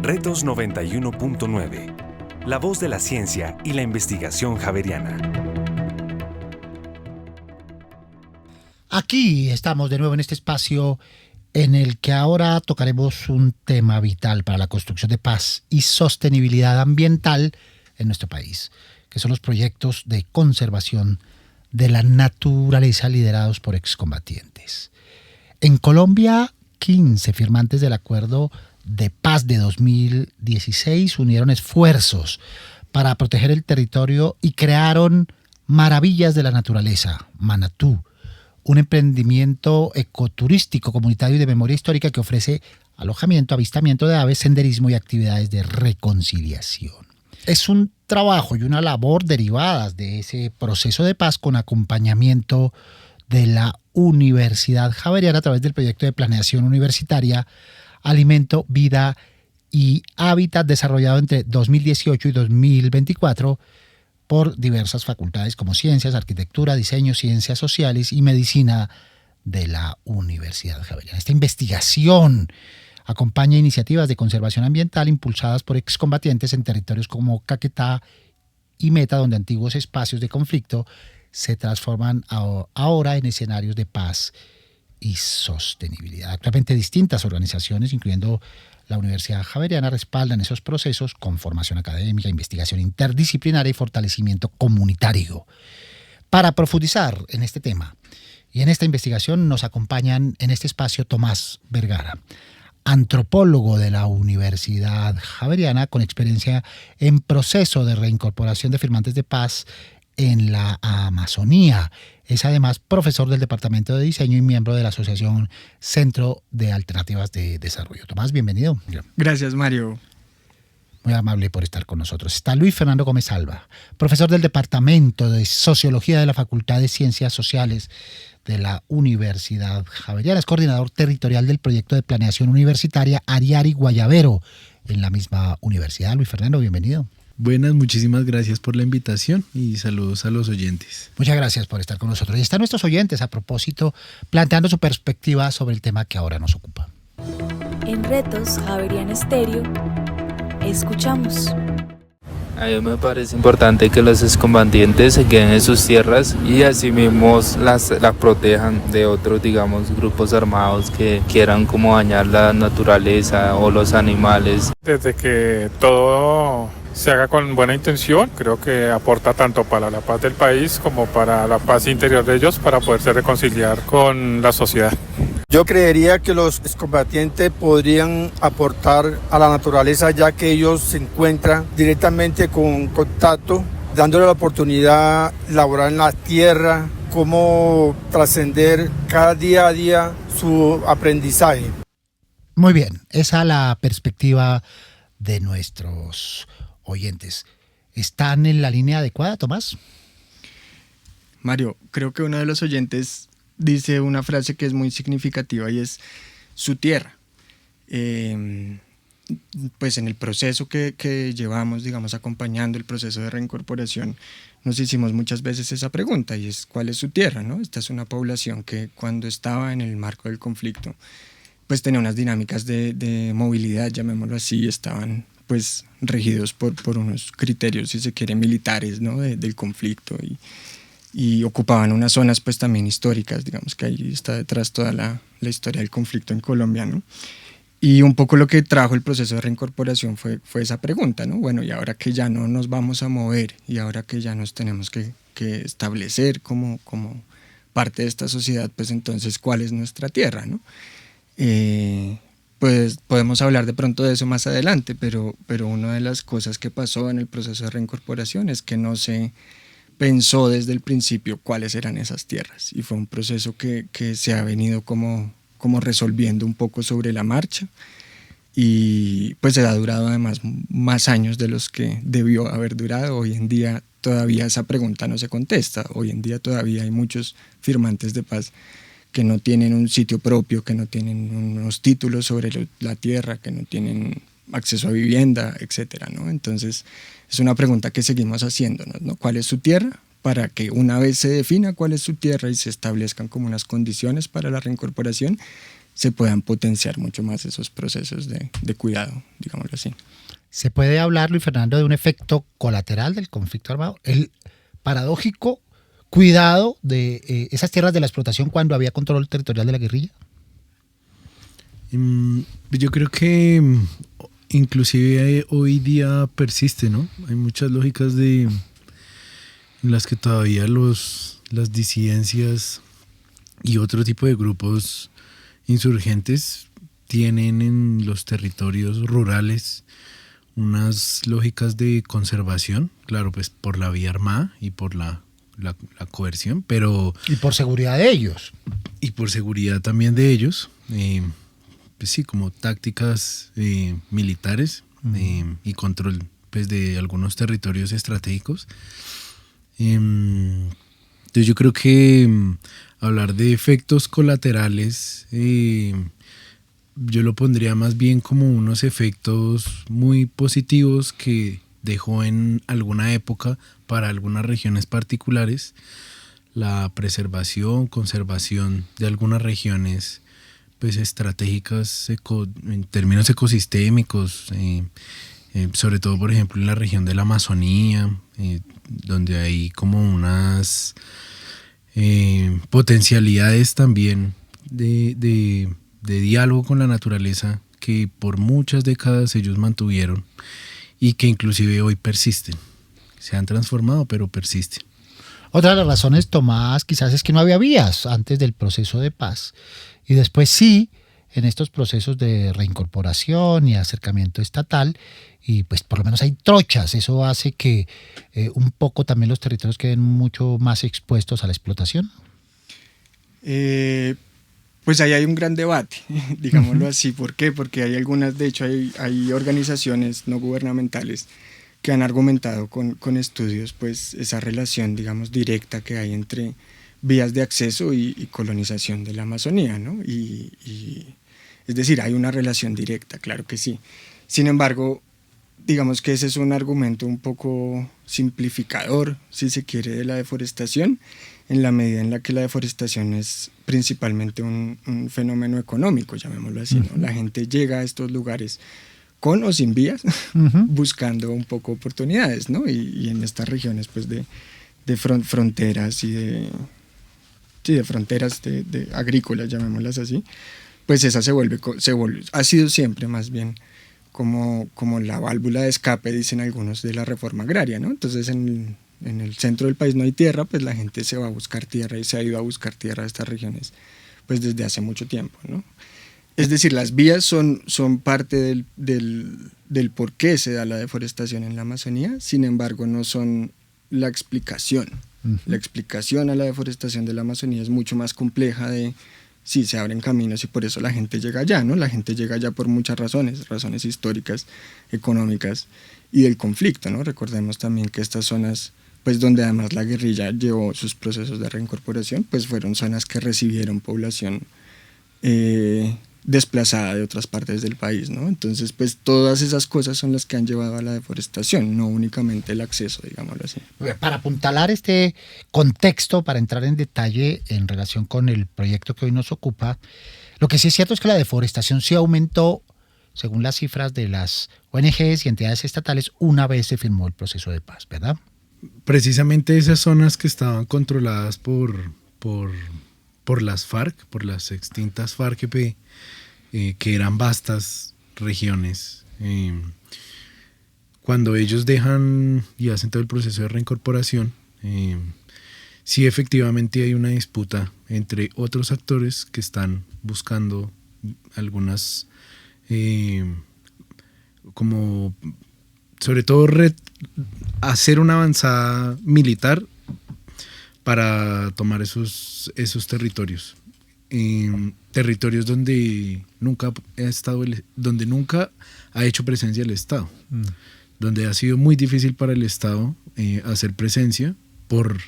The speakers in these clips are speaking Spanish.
Retos 91.9. La voz de la ciencia y la investigación javeriana. Aquí estamos de nuevo en este espacio en el que ahora tocaremos un tema vital para la construcción de paz y sostenibilidad ambiental en nuestro país, que son los proyectos de conservación de la naturaleza liderados por excombatientes. En Colombia, 15 firmantes del Acuerdo de Paz de 2016 unieron esfuerzos para proteger el territorio y crearon Maravillas de la Naturaleza, Manatú, un emprendimiento ecoturístico comunitario y de memoria histórica que ofrece alojamiento, avistamiento de aves, senderismo y actividades de reconciliación. Es un trabajo y una labor derivadas de ese proceso de paz con acompañamiento de la Universidad Javeriana a través del proyecto de planeación universitaria Alimento, Vida y Hábitat desarrollado entre 2018 y 2024 por diversas facultades como Ciencias, Arquitectura, Diseño, Ciencias Sociales y Medicina de la Universidad Javeriana. Esta investigación acompaña iniciativas de conservación ambiental impulsadas por excombatientes en territorios como Caquetá y Meta, donde antiguos espacios de conflicto se transforman ahora en escenarios de paz y sostenibilidad. Actualmente distintas organizaciones, incluyendo la Universidad Javeriana, respaldan esos procesos con formación académica, investigación interdisciplinaria y fortalecimiento comunitario. Para profundizar en este tema y en esta investigación nos acompañan en este espacio Tomás Vergara, antropólogo de la Universidad Javeriana con experiencia en proceso de reincorporación de firmantes de paz en la Amazonía. Es además profesor del Departamento de Diseño y miembro de la Asociación Centro de Alternativas de Desarrollo. Tomás, bienvenido. Gracias, Mario. Muy amable por estar con nosotros. Está Luis Fernando Gómez Alba, profesor del Departamento de Sociología de la Facultad de Ciencias Sociales de la Universidad Javeriana. Es coordinador territorial del proyecto de planeación universitaria Ariari Guayabero en la misma universidad. Luis Fernando, bienvenido. Buenas, muchísimas gracias por la invitación y saludos a los oyentes. Muchas gracias por estar con nosotros. Y están nuestros oyentes a propósito planteando su perspectiva sobre el tema que ahora nos ocupa. En Retos Javeriana Estéreo, escuchamos. A mí me parece importante que los excombatientes se queden en sus tierras y así mismo las protejan de otros, digamos, grupos armados que quieran como dañar la naturaleza o los animales. Desde que todo se haga con buena intención, creo que aporta tanto para la paz del país como para la paz interior de ellos para poderse reconciliar con la sociedad. Yo creería que los excombatientes podrían aportar a la naturaleza, ya que ellos se encuentran directamente con contacto, dándole la oportunidad laborar en la tierra, cómo trascender cada día a día su aprendizaje. Muy bien, esa es la perspectiva de nuestros oyentes. ¿Están en la línea adecuada, Tomás? Mario, creo que uno de los oyentes dice una frase que es muy significativa y es su tierra. Pues en el proceso que llevamos, digamos, acompañando el proceso de reincorporación, nos hicimos muchas veces esa pregunta y es ¿cuál es su tierra? ¿No? Esta es una población que cuando estaba en el marco del conflicto pues tenía unas dinámicas de movilidad, llamémoslo así, estaban pues regidos por unos criterios, si se quiere, militares, ¿no? del conflicto y ocupaban unas zonas pues también históricas, digamos que ahí está detrás toda la historia del conflicto en Colombia, ¿no? Y un poco lo que trajo el proceso de reincorporación fue esa pregunta, ¿no? Bueno, y ahora que ya no nos vamos a mover y ahora que ya nos tenemos que establecer como parte de esta sociedad, pues entonces, ¿cuál es nuestra tierra, no? Pues podemos hablar de pronto de eso más adelante, pero una de las cosas que pasó en el proceso de reincorporación es que no se pensó desde el principio cuáles eran esas tierras y fue un proceso que se ha venido como resolviendo un poco sobre la marcha y pues se ha durado además más años de los que debió haber durado. Hoy en día todavía esa pregunta no se contesta, hoy en día todavía hay muchos firmantes de paz que no tienen un sitio propio, que no tienen unos títulos sobre la tierra, que no tienen acceso a vivienda, etcétera, ¿no? Entonces, es una pregunta que seguimos haciéndonos, ¿no? ¿Cuál es su tierra? Para que una vez se defina cuál es su tierra y se establezcan como unas condiciones para la reincorporación, se puedan potenciar mucho más esos procesos de cuidado, digámoslo así. ¿Se puede hablar, Luis Fernando, de un efecto colateral del conflicto armado? El paradójico cuidado de esas tierras de la explotación cuando había control territorial de la guerrilla. Yo creo que inclusive hoy día persiste, ¿no? Hay muchas lógicas en las que todavía las disidencias y otro tipo de grupos insurgentes tienen en los territorios rurales unas lógicas de conservación, claro, pues por la vía armada y por la coerción, pero... Y por seguridad de ellos. Y por seguridad también de ellos, pues sí, como tácticas militares y control pues, de algunos territorios estratégicos. Entonces yo creo que hablar de efectos colaterales, yo lo pondría más bien como unos efectos muy positivos que dejó en alguna época para algunas regiones particulares la preservación, conservación de algunas regiones pues estratégicas en términos ecosistémicos, sobre todo por ejemplo en la región de la Amazonía, donde hay como unas potencialidades también de diálogo con la naturaleza que por muchas décadas ellos mantuvieron y que inclusive hoy persisten. Se han transformado, pero persisten. Otra de las razones tomadas quizás es que no había vías antes del proceso de paz. Y después sí, en estos procesos de reincorporación y acercamiento estatal, y pues por lo menos hay trochas. Eso hace que un poco también los territorios queden mucho más expuestos a la explotación. Pues ahí hay un gran debate, digámoslo así. ¿Por qué? Porque hay algunas, de hecho hay organizaciones no gubernamentales que han argumentado con estudios pues esa relación, digamos, directa que hay entre vías de acceso y colonización de la Amazonía, ¿no? Es decir, hay una relación directa, claro que sí. Sin embargo, digamos que ese es un argumento un poco simplificador, si se quiere, de la deforestación, en la medida en la que la deforestación es principalmente un fenómeno económico, llamémoslo así, ¿no? La gente llega a estos lugares con o sin vías, buscando un poco oportunidades, ¿no? Y en estas regiones pues de fronteras y de fronteras de agrícolas, llamémoslas así, pues esa se vuelve, ha sido siempre más bien como la válvula de escape, dicen algunos, de la reforma agraria, ¿no? Entonces en el centro del país no hay tierra, pues la gente se va a buscar tierra y se ha ido a buscar tierra a estas regiones pues desde hace mucho tiempo, ¿no? Es decir, las vías son parte del por qué se da la deforestación en la Amazonía, sin embargo no son la explicación. La explicación a la deforestación de la Amazonía es mucho más compleja de si se abren caminos y por eso la gente llega allá, ¿no? La gente llega allá por muchas razones históricas, económicas y del conflicto, ¿no? Recordemos también que estas zonas, pues donde además la guerrilla llevó sus procesos de reincorporación, pues fueron zonas que recibieron población desplazada de otras partes del país, ¿no? Entonces, pues todas esas cosas son las que han llevado a la deforestación, no únicamente el acceso, digámoslo así. Para apuntalar este contexto, para entrar en detalle en relación con el proyecto que hoy nos ocupa, lo que sí es cierto es que la deforestación sí aumentó, según las cifras de las ONGs y entidades estatales, una vez se firmó el proceso de paz, ¿verdad? Precisamente esas zonas que estaban controladas por las FARC, por las extintas FARC-EP, que eran vastas regiones. Cuando ellos dejan y hacen todo el proceso de reincorporación, sí efectivamente hay una disputa entre otros actores que están buscando algunas, como sobre todo hacer una avanzada militar para tomar esos territorios. Territorios donde nunca ha hecho presencia el Estado, donde ha sido muy difícil para el Estado hacer presencia por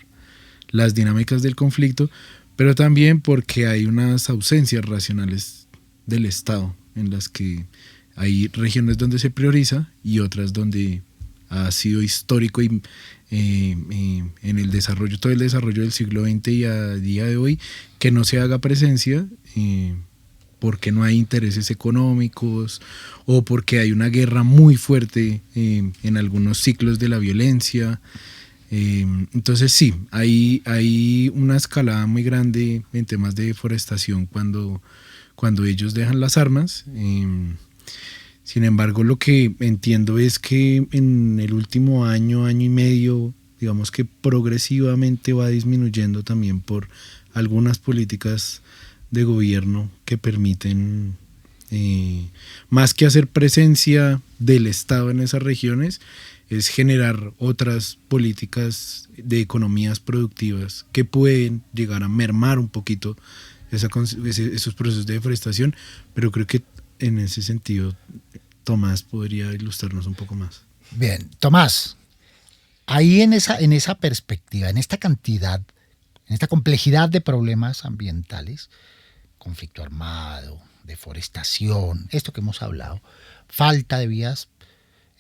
las dinámicas del conflicto, pero también porque hay unas ausencias racionales del Estado, en las que hay regiones donde se prioriza y otras donde ha sido histórico y en el desarrollo, todo el desarrollo del siglo XX y a día de hoy, que no se haga presencia porque no hay intereses económicos o porque hay una guerra muy fuerte en algunos ciclos de la violencia. Entonces sí, hay una escalada muy grande en temas de deforestación cuando ellos dejan las armas. Sin embargo, lo que entiendo es que en el último año y medio, digamos que progresivamente va disminuyendo también por algunas políticas de gobierno que permiten, más que hacer presencia del Estado en esas regiones, es generar otras políticas de economías productivas que pueden llegar a mermar un poquito esos procesos de deforestación, pero creo que en ese sentido Tomás podría ilustrarnos un poco más. Bien, Tomás, ahí en esa perspectiva, en esta cantidad, en esta complejidad de problemas ambientales, conflicto armado, deforestación, esto que hemos hablado, falta de vías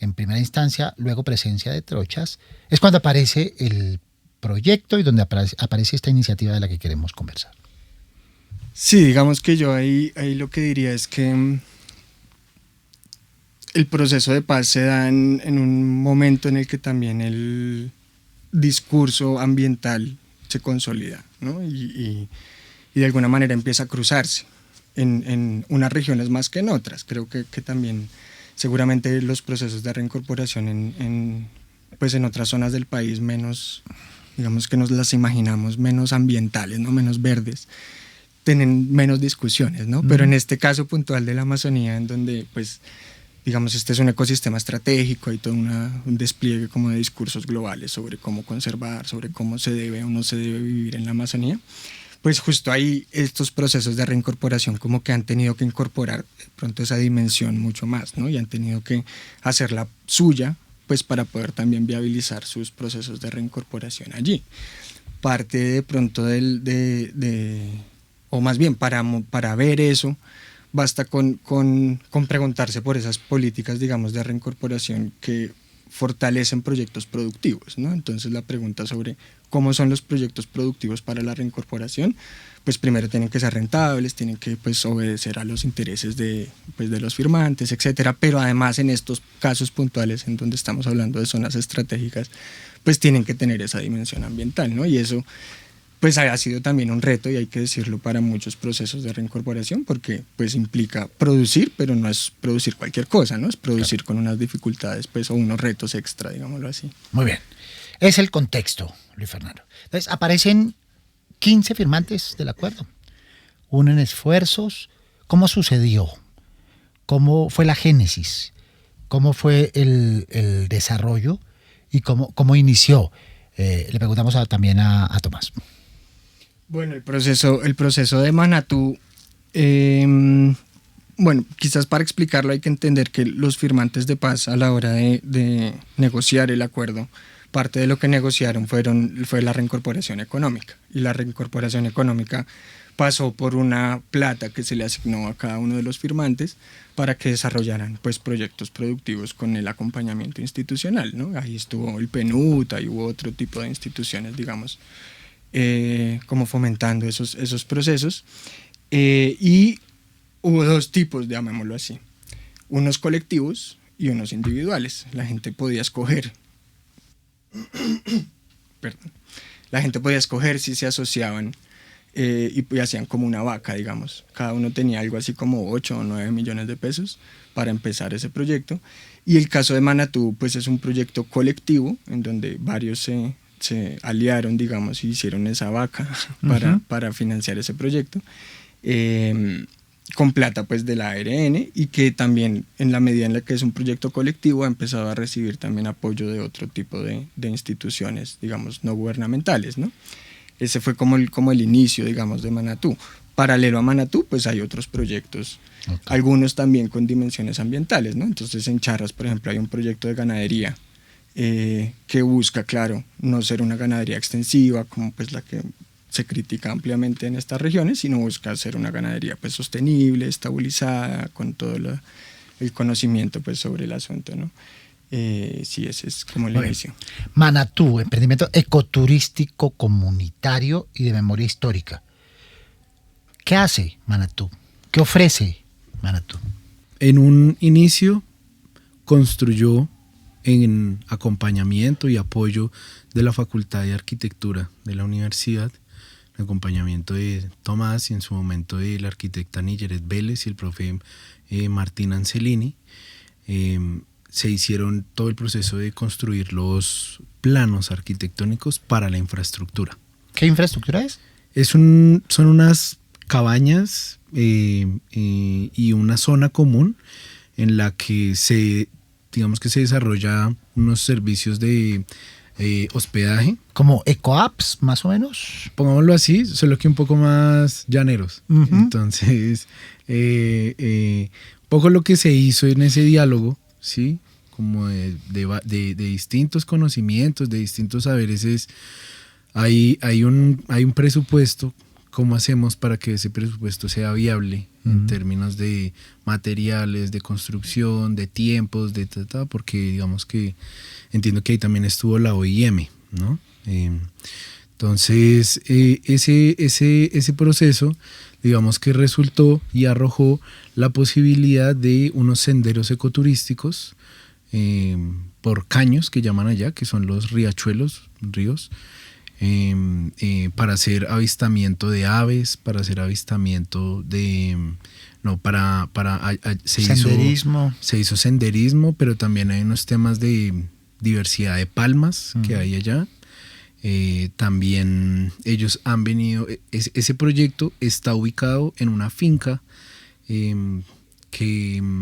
en primera instancia, luego presencia de trochas, es cuando aparece el proyecto y donde aparece esta iniciativa de la que queremos conversar. Sí, digamos que yo ahí lo que diría es que el proceso de paz se da en un momento en el que también el discurso ambiental se consolida, ¿no? Y de alguna manera empieza a cruzarse en unas regiones más que en otras. Creo que también seguramente los procesos de reincorporación en otras zonas del país menos, digamos que nos las imaginamos menos ambientales, ¿no? Menos verdes, tienen menos discusiones, ¿no? Pero en este caso puntual de la Amazonía, en donde pues digamos este es un ecosistema estratégico, hay todo un despliegue como de discursos globales sobre cómo conservar, sobre cómo se debe o no se debe vivir en la Amazonía, pues justo ahí estos procesos de reincorporación como que han tenido que incorporar de pronto esa dimensión mucho más, ¿no? Y han tenido que hacerla suya, pues para poder también viabilizar sus procesos de reincorporación allí. Parte de pronto o más bien para ver eso, basta con preguntarse por esas políticas, digamos, de reincorporación que fortalecen proyectos productivos, ¿no? Entonces la pregunta sobre cómo son los proyectos productivos para la reincorporación, pues primero tienen que ser rentables, tienen que pues obedecer a los intereses de los firmantes, etcétera, pero además en estos casos puntuales en donde estamos hablando de zonas estratégicas, pues tienen que tener esa dimensión ambiental, ¿no? Y eso pues ha sido también un reto, y hay que decirlo, para muchos procesos de reincorporación, porque pues implica producir, pero no es producir cualquier cosa, ¿no? Es producir con unas dificultades pues, o unos retos extra, digámoslo así. Muy bien. Es el contexto, Luis Fernando. Entonces, aparecen 15 firmantes del acuerdo. Unen esfuerzos. ¿Cómo sucedió? ¿Cómo fue la génesis? ¿Cómo fue el desarrollo? ¿Y cómo inició? Le preguntamos también a Tomás. Bueno, el proceso de Manatú, bueno, quizás para explicarlo hay que entender que los firmantes de paz a la hora de negociar el acuerdo, parte de lo que negociaron fue la reincorporación económica, y la reincorporación económica pasó por una plata que se le asignó a cada uno de los firmantes para que desarrollaran pues, proyectos productivos con el acompañamiento institucional, ¿no? Ahí estuvo el PNUD, ahí hubo otro tipo de instituciones, digamos, como fomentando esos procesos, y hubo dos tipos, llamémoslo así, unos colectivos y unos individuales. La gente podía escoger si se asociaban y hacían como una vaca, digamos. Cada uno tenía algo así como 8 o 9 millones de pesos para empezar ese proyecto. Y el caso de Manatú pues es un proyecto colectivo en donde varios se aliaron, digamos, y hicieron esa vaca para financiar ese proyecto, con plata pues de la ARN, y que también en la medida en la que es un proyecto colectivo ha empezado a recibir también apoyo de otro tipo de instituciones, digamos, no gubernamentales, ¿no? Ese fue como el inicio, digamos, de Manatú. Paralelo a Manatú, pues hay otros proyectos, algunos también con dimensiones ambientales, ¿no? Entonces en Charras, por ejemplo, hay un proyecto de ganadería que busca, claro, no ser una ganadería extensiva como pues la que se critica ampliamente en estas regiones, sino busca ser una ganadería pues sostenible, estabilizada, con todo el conocimiento pues sobre el asunto, ¿no? Sí, ese es como el inicio. Manatú, emprendimiento ecoturístico comunitario y de memoria histórica. ¿Qué hace Manatú? ¿Qué ofrece Manatú? En un inicio construyó en acompañamiento y apoyo de la Facultad de Arquitectura de la universidad, el acompañamiento de Tomás y en su momento de la arquitecta Nilleret Vélez y el profe Martín Ancelini. Se hicieron todo el proceso de construir los planos arquitectónicos para la infraestructura. ¿Qué infraestructura es? Son unas cabañas y una zona común en la que se desarrolla unos servicios de hospedaje. ¿Como ecoapps, más o menos? Pongámoslo así, solo que un poco más llaneros. Uh-huh. Entonces, un poco lo que se hizo en ese diálogo, ¿sí? Como de distintos conocimientos, de distintos saberes, hay un presupuesto. ¿Cómo hacemos para que ese presupuesto sea viable en términos de materiales, de construcción, de tiempos, porque digamos que entiendo que ahí también estuvo la OIM, ¿no? Entonces, ese proceso, digamos que resultó y arrojó la posibilidad de unos senderos ecoturísticos por caños que llaman allá, que son los riachuelos, ríos, para hacer avistamiento de aves, para hacer avistamiento de... senderismo. Se hizo senderismo, pero también hay unos temas de diversidad de palmas que hay allá. También ellos han venido... Ese proyecto está ubicado en una finca que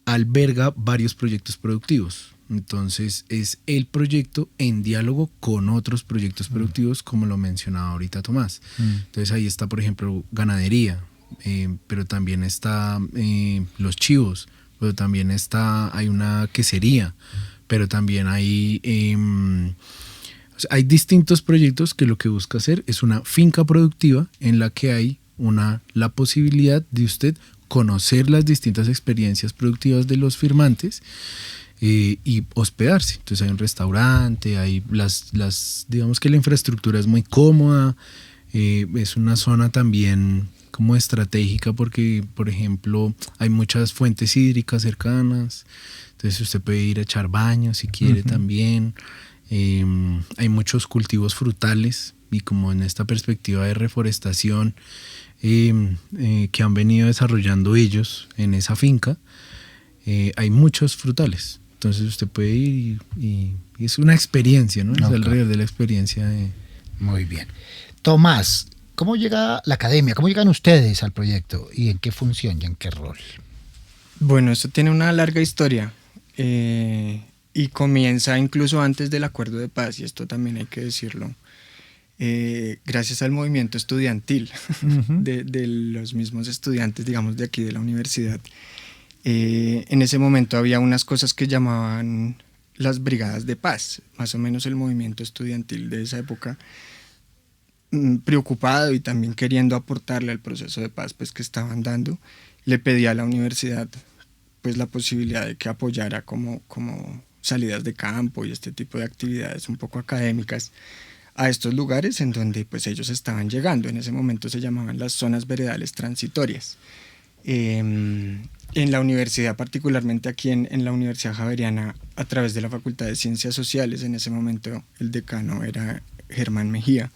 alberga varios proyectos productivos. Entonces es el proyecto en diálogo con otros proyectos productivos, como lo mencionaba ahorita Tomás. Entonces ahí está, por ejemplo, ganadería, pero también está los chivos, pero también hay una quesería, pero también hay distintos proyectos que lo que busca hacer es una finca productiva en la que hay la posibilidad de usted conocer las distintas experiencias productivas de los firmantes y hospedarse. Entonces hay un restaurante, hay digamos que la infraestructura es muy cómoda, es una zona también como estratégica porque, por ejemplo, hay muchas fuentes hídricas cercanas, entonces usted puede ir a echar baño si quiere también. Hay muchos cultivos frutales y como en esta perspectiva de reforestación que han venido desarrollando ellos en esa finca, hay muchos frutales. Entonces usted puede ir y es una experiencia, ¿no? Okay. Es alrededor de la experiencia. Muy bien. Tomás, ¿cómo llega la academia? ¿Cómo llegan ustedes al proyecto? ¿Y en qué función y en qué rol? Bueno, esto tiene una larga historia y comienza incluso antes del Acuerdo de Paz, y esto también hay que decirlo. Gracias al movimiento estudiantil de los mismos estudiantes, digamos, de aquí de la universidad. En ese momento había unas cosas que llamaban las brigadas de paz, más o menos el movimiento estudiantil de esa época, preocupado y también queriendo aportarle al proceso de paz pues, que estaban dando, le pedía a la universidad pues, la posibilidad de que apoyara como salidas de campo y este tipo de actividades un poco académicas a estos lugares en donde pues, ellos estaban llegando. En ese momento se llamaban las zonas veredales transitorias. En la universidad, particularmente aquí en la Universidad Javeriana, a través de la Facultad de Ciencias Sociales, en ese momento el decano era Germán Mejía.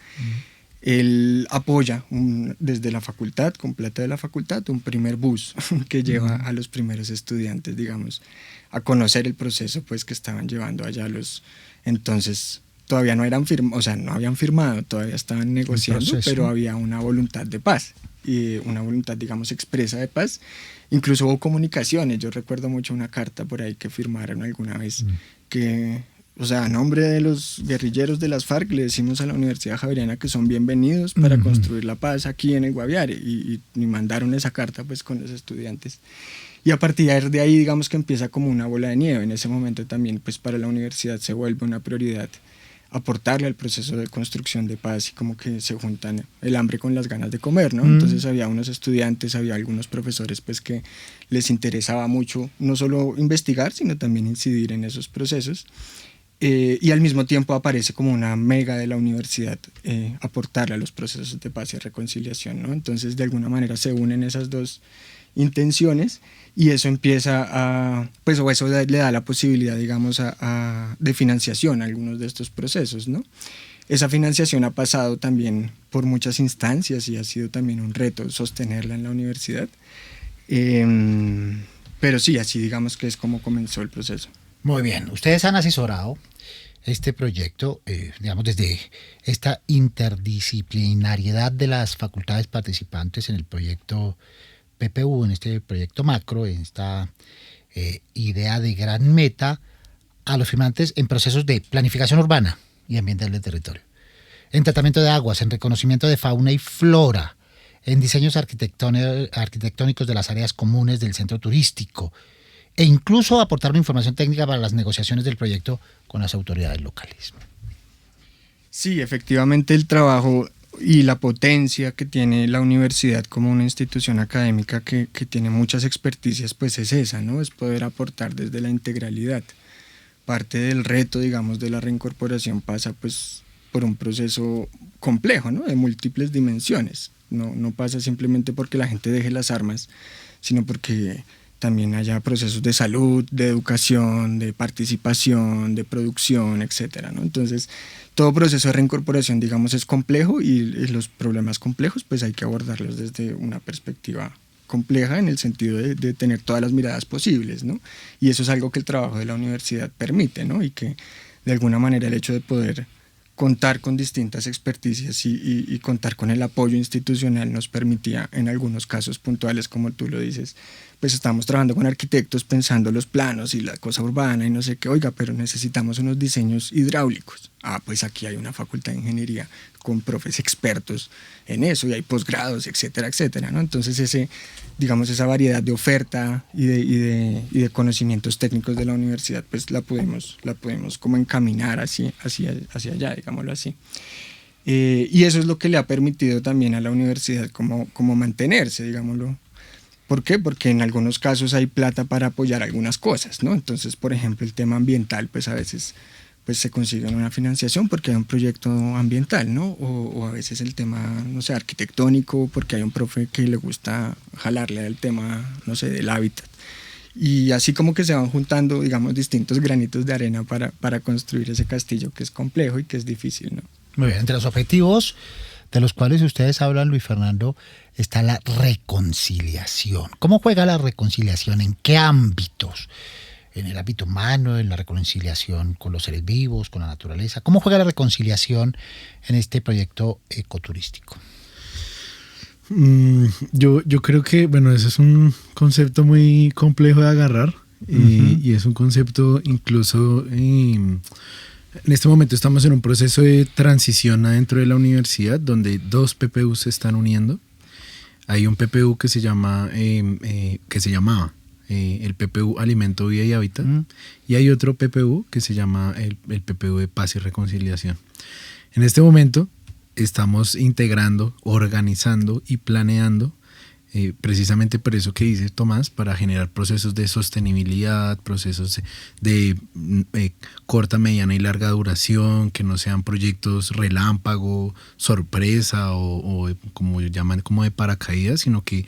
Él apoya desde la facultad, con plata de la facultad, un primer bus que lleva a los primeros estudiantes, digamos, a conocer el proceso pues, que estaban llevando allá los... Entonces, todavía no habían firmado, todavía estaban negociando, pero había una voluntad de paz. Y una voluntad, digamos, expresa de paz. Incluso hubo comunicaciones. Yo recuerdo mucho una carta por ahí que firmaron alguna vez que, a nombre de los guerrilleros de las FARC le decimos a la Universidad Javeriana que son bienvenidos para construir la paz aquí en el Guaviare y mandaron esa carta pues con los estudiantes. Y a partir de ahí, digamos que empieza como una bola de nieve. En ese momento también pues para la universidad se vuelve una prioridad aportarle al proceso de construcción de paz y como que se juntan el hambre con las ganas de comer, ¿no? Entonces había unos estudiantes, había algunos profesores pues que les interesaba mucho no solo investigar, sino también incidir en esos procesos. y al mismo tiempo aparece como una mega de la universidad aportarle a los procesos de paz y reconciliación, ¿no? Entonces, de alguna manera se unen esas dos intenciones y eso empieza a, pues, o eso le da la posibilidad, digamos, de financiación a algunos de estos procesos, ¿no? Esa financiación ha pasado también por muchas instancias y ha sido también un reto sostenerla en la universidad. Pero sí, así digamos que es como comenzó el proceso. Muy bien, ustedes han asesorado este proyecto, digamos, desde esta interdisciplinariedad de las facultades participantes en el proyecto PPU, en este proyecto macro, en esta idea de gran meta, a los firmantes en procesos de planificación urbana y ambiental del territorio, en tratamiento de aguas, en reconocimiento de fauna y flora, en diseños arquitectónicos de las áreas comunes del centro turístico, e incluso aportar una información técnica para las negociaciones del proyecto con las autoridades locales. Sí, efectivamente el trabajo y la potencia que tiene la universidad como una institución académica que tiene muchas experticias, pues es esa, ¿no? Es poder aportar desde la integralidad. Parte del reto, digamos, de la reincorporación pasa pues por un proceso complejo, ¿no? De múltiples dimensiones. No pasa simplemente porque la gente deje las armas, sino porque también haya procesos de salud, de educación, de participación, de producción, etcétera, ¿no? Entonces, todo proceso de reincorporación, digamos, es complejo y los problemas complejos pues hay que abordarlos desde una perspectiva compleja en el sentido de tener todas las miradas posibles, ¿no? Y eso es algo que el trabajo de la universidad permite, ¿no? Y que de alguna manera el hecho de poder contar con distintas experticias y contar con el apoyo institucional nos permitía en algunos casos puntuales, como tú lo dices, pues estamos trabajando con arquitectos pensando los planos y la cosa urbana y no sé qué, oiga, pero necesitamos unos diseños hidráulicos. Pues aquí hay una facultad de ingeniería con profes expertos en eso y hay posgrados, etcétera, etcétera, ¿no? Entonces esa variedad de oferta y de conocimientos técnicos de la universidad pues la podemos como encaminar hacia allá, digámoslo así. Y eso es lo que le ha permitido también a la universidad como mantenerse, digámoslo. ¿Por qué? Porque en algunos casos hay plata para apoyar algunas cosas, ¿no? Entonces, por ejemplo, el tema ambiental, pues a veces pues se consigue una financiación porque hay un proyecto ambiental, ¿no? O a veces el tema, no sé, arquitectónico, porque hay un profe que le gusta jalarle al tema, no sé, del hábitat. Y así como que se van juntando, digamos, distintos granitos de arena para construir ese castillo que es complejo y que es difícil, ¿no? Muy bien, entre los objetivos de los cuales ustedes hablan, Luis Fernando, está la reconciliación. ¿Cómo juega la reconciliación? ¿En qué ámbitos? ¿En el ámbito humano, en la reconciliación con los seres vivos, con la naturaleza? ¿Cómo juega la reconciliación en este proyecto ecoturístico? Yo creo que, bueno, ese es un concepto muy complejo de agarrar y es un concepto incluso... En este momento estamos en un proceso de transición adentro de la universidad donde dos PPU se están uniendo. Hay un PPU que se llamaba el PPU Alimento, Vida y Hábitat y hay otro PPU que se llama el PPU de Paz y Reconciliación. En este momento estamos integrando, organizando y planeando precisamente por eso que dice Tomás, para generar procesos de sostenibilidad, procesos de corta, mediana y larga duración, que no sean proyectos relámpago, sorpresa o como llaman, como de paracaídas, sino que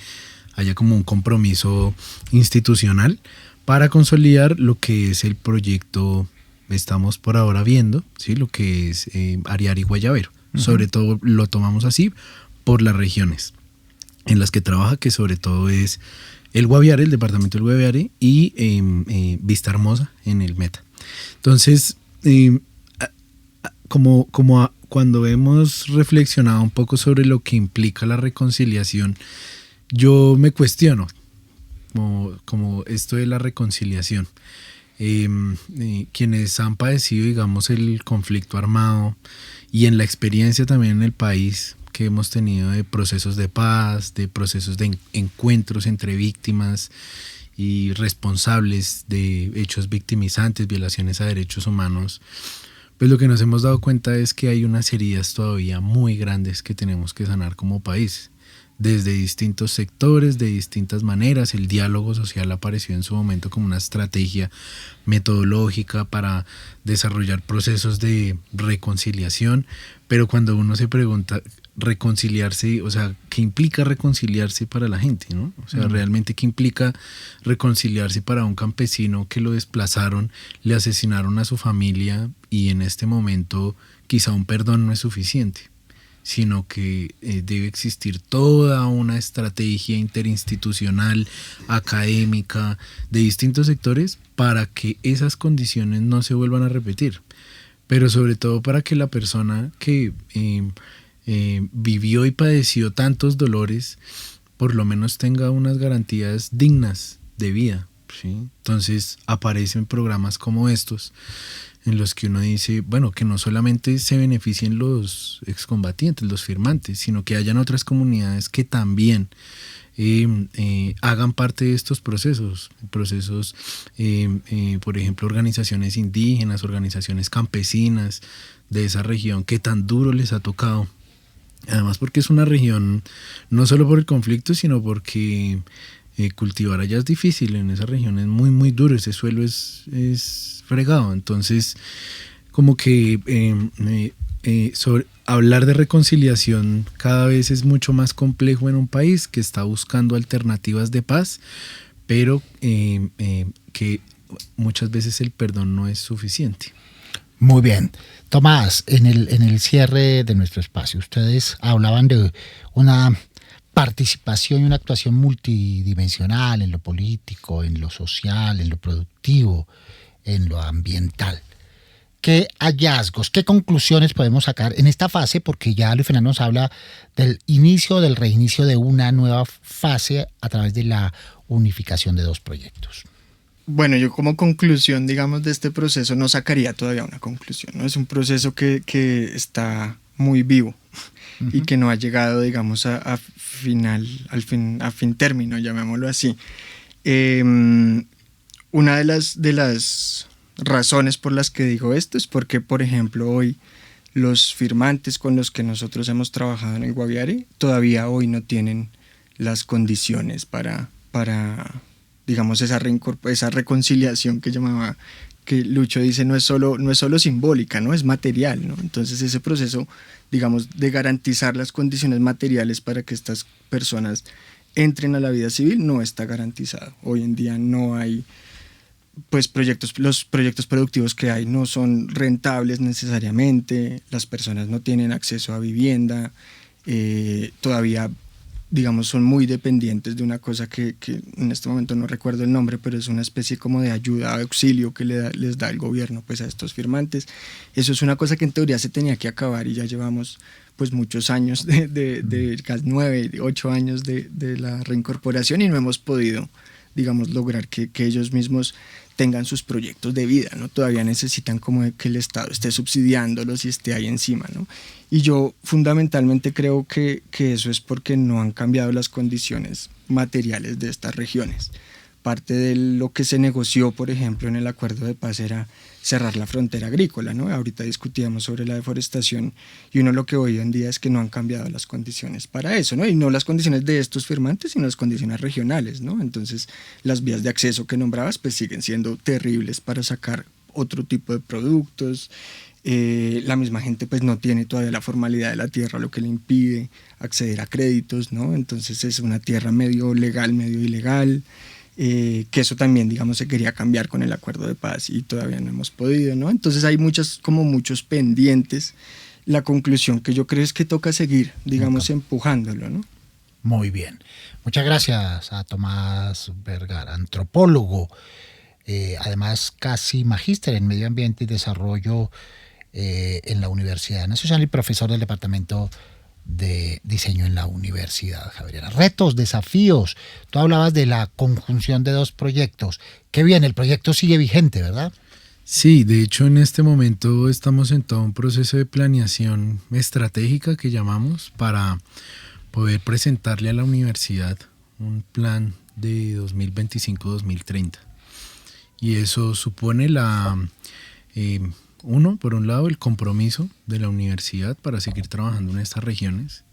haya como un compromiso institucional para consolidar lo que es el proyecto estamos por ahora viendo, ¿sí? Lo que es Ariari Guayabero. Sobre todo lo tomamos así por las regiones en las que trabaja, que sobre todo es el Guaviare, el departamento del Guaviare y Vista Hermosa en el Meta. Entonces, cuando hemos reflexionado un poco sobre lo que implica la reconciliación, yo me cuestiono como esto de la reconciliación. Quienes han padecido, digamos, el conflicto armado y en la experiencia también en el país que hemos tenido de procesos de paz, de procesos de encuentros entre víctimas y responsables de hechos victimizantes, violaciones a derechos humanos, pues lo que nos hemos dado cuenta es que hay unas heridas todavía muy grandes que tenemos que sanar como país. desde distintos sectores, de distintas maneras. El diálogo social apareció en su momento como una estrategia metodológica para desarrollar procesos de reconciliación, pero cuando uno se pregunta reconciliarse, o sea, ¿qué implica reconciliarse para la gente, ¿no? O sea, realmente ¿qué implica reconciliarse para un campesino que lo desplazaron, le asesinaron a su familia y en este momento quizá un perdón no es suficiente, sino que debe existir toda una estrategia interinstitucional, académica, de distintos sectores para que esas condiciones no se vuelvan a repetir, pero sobre todo para que la persona que vivió y padeció tantos dolores, por lo menos tenga unas garantías dignas de vida, ¿sí? Entonces aparecen programas como estos, en los que uno dice, bueno, que no solamente se beneficien los excombatientes, los firmantes, sino que hayan otras comunidades que también hagan parte de estos procesos, por ejemplo, organizaciones indígenas, organizaciones campesinas de esa región que tan duro les ha tocado. Además porque es una región, no solo por el conflicto, sino porque cultivar allá es difícil, en esa región es muy muy duro, ese suelo es fregado, entonces como que hablar de reconciliación cada vez es mucho más complejo en un país que está buscando alternativas de paz, pero que muchas veces el perdón no es suficiente. Muy bien. Tomás, en el cierre de nuestro espacio, ustedes hablaban de una participación y una actuación multidimensional en lo político, en lo social, en lo productivo, en lo ambiental. ¿Qué hallazgos, qué conclusiones podemos sacar en esta fase? Porque ya Luis Fernando nos habla del inicio, del reinicio de una nueva fase a través de la unificación de dos proyectos. Bueno, yo como conclusión, digamos, de este proceso no sacaría todavía una conclusión, ¿no? Es un proceso que está muy vivo y que no ha llegado, digamos, a fin término, llamémoslo así. Una de las razones por las que digo esto es porque, por ejemplo, hoy los firmantes con los que nosotros hemos trabajado en el Guaviare todavía hoy no tienen las condiciones para digamos, esa reconciliación que llamaba, que Lucho dice, no es solo simbólica, ¿no? Es material, ¿no? Entonces ese proceso, digamos, de garantizar las condiciones materiales para que estas personas entren a la vida civil no está garantizado. Hoy en día no hay, pues, los proyectos productivos que hay no son rentables necesariamente, las personas no tienen acceso a vivienda, todavía, digamos, son muy dependientes de una cosa que en este momento no recuerdo el nombre, pero es una especie como de ayuda, auxilio que les da el gobierno, pues, a estos firmantes. Eso es una cosa que en teoría se tenía que acabar y ya llevamos, pues, muchos años casi 9, 8 años de la reincorporación y no hemos podido, digamos, lograr que ellos mismos tengan sus proyectos de vida, ¿no? Todavía necesitan como que el Estado esté subsidiándolos y esté ahí encima, ¿no? Y yo fundamentalmente creo que eso es porque no han cambiado las condiciones materiales de estas regiones. Parte de lo que se negoció, por ejemplo, en el acuerdo de paz era cerrar la frontera agrícola, ¿no? Ahorita discutíamos sobre la deforestación y uno lo que hoy en día es que no han cambiado las condiciones para eso, ¿no? Y no las condiciones de estos firmantes, sino las condiciones regionales, ¿no? Entonces, las vías de acceso que nombrabas pues siguen siendo terribles para sacar otro tipo de productos. La misma gente pues no tiene todavía la formalidad de la tierra, lo que le impide acceder a créditos, ¿no? Entonces es una tierra medio legal, medio ilegal. Que eso también, digamos, se quería cambiar con el acuerdo de paz y todavía no hemos podido, ¿no? Entonces hay muchos pendientes. La conclusión que yo creo es que toca seguir, digamos, empujándolo, ¿no? Muy bien. Muchas gracias a Tomás Vergara, antropólogo, además casi magíster en medio ambiente y desarrollo en la Universidad Nacional y profesor del Departamento de Diseño en la Universidad Javeriana. Retos, desafíos. Tú hablabas de la conjunción de dos proyectos. Qué bien, el proyecto sigue vigente, ¿verdad? Sí, de hecho en este momento estamos en todo un proceso de planeación estratégica que llamamos para poder presentarle a la universidad un plan de 2025-2030. Y eso supone por un lado, el compromiso de la universidad para seguir trabajando en estas regiones.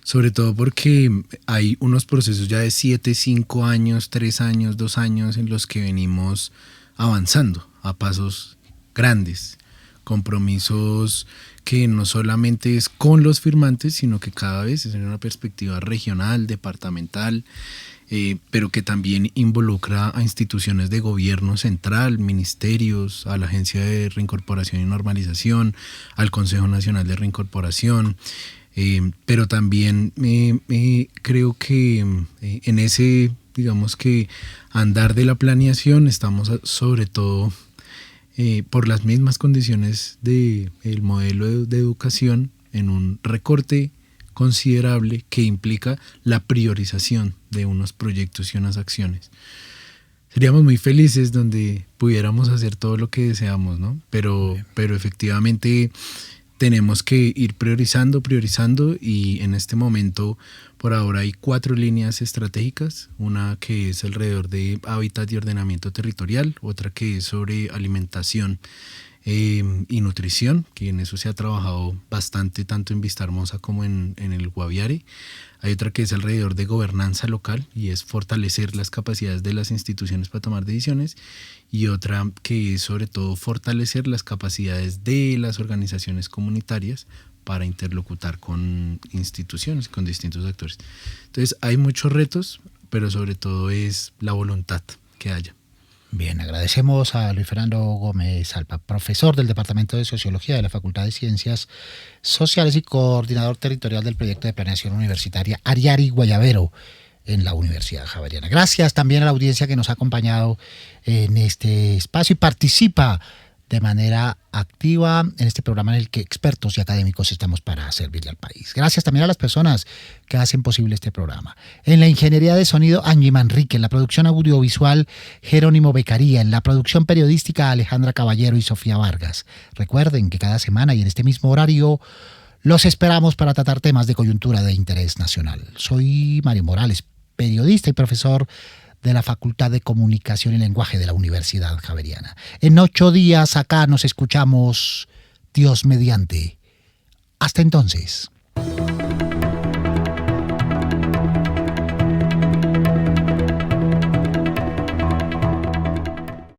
Sobre todo porque hay unos procesos ya de 7, 5 años, 3 años, 2 años en los que venimos avanzando a pasos grandes, compromisos que no solamente es con los firmantes, sino que cada vez es en una perspectiva regional, departamental, pero que también involucra a instituciones de gobierno central, ministerios, a la Agencia de Reincorporación y Normalización, al Consejo Nacional de Reincorporación, pero también creo que en ese, digamos que andar de la planeación estamos sobre todo por las mismas condiciones del modelo de educación en un recorte considerable que implica la priorización de unos proyectos y unas acciones. Seríamos muy felices donde pudiéramos hacer todo lo que deseamos, ¿no? Pero efectivamente tenemos que ir priorizando y en este momento por ahora hay 4 líneas estratégicas, una que es alrededor de hábitat y ordenamiento territorial, otra que es sobre alimentación y nutrición, que en eso se ha trabajado bastante tanto en Vista Hermosa como en el Guaviare. Hay otra que es alrededor de gobernanza local y es fortalecer las capacidades de las instituciones para tomar decisiones, y otra que es sobre todo fortalecer las capacidades de las organizaciones comunitarias para interlocutar con instituciones, con distintos actores. Entonces hay muchos retos, pero sobre todo es la voluntad que haya. Bien, agradecemos a Luis Fernando Gómez Alpa, profesor del Departamento de Sociología de la Facultad de Ciencias Sociales y coordinador territorial del proyecto de planeación universitaria Ariari Guayabero en la Universidad Javeriana. Gracias también a la audiencia que nos ha acompañado en este espacio y participa de manera activa en este programa en el que expertos y académicos estamos para servirle al país. Gracias también a las personas que hacen posible este programa. En la ingeniería de sonido, Angie Manrique, en la producción audiovisual, Jerónimo Beccaría, en la producción periodística, Alejandra Caballero y Sofía Vargas. Recuerden que cada semana y en este mismo horario los esperamos para tratar temas de coyuntura de interés nacional. Soy Mario Morales, periodista y profesor de la Facultad de Comunicación y Lenguaje de la Universidad Javeriana. En 8 días acá nos escuchamos, Dios mediante. Hasta entonces.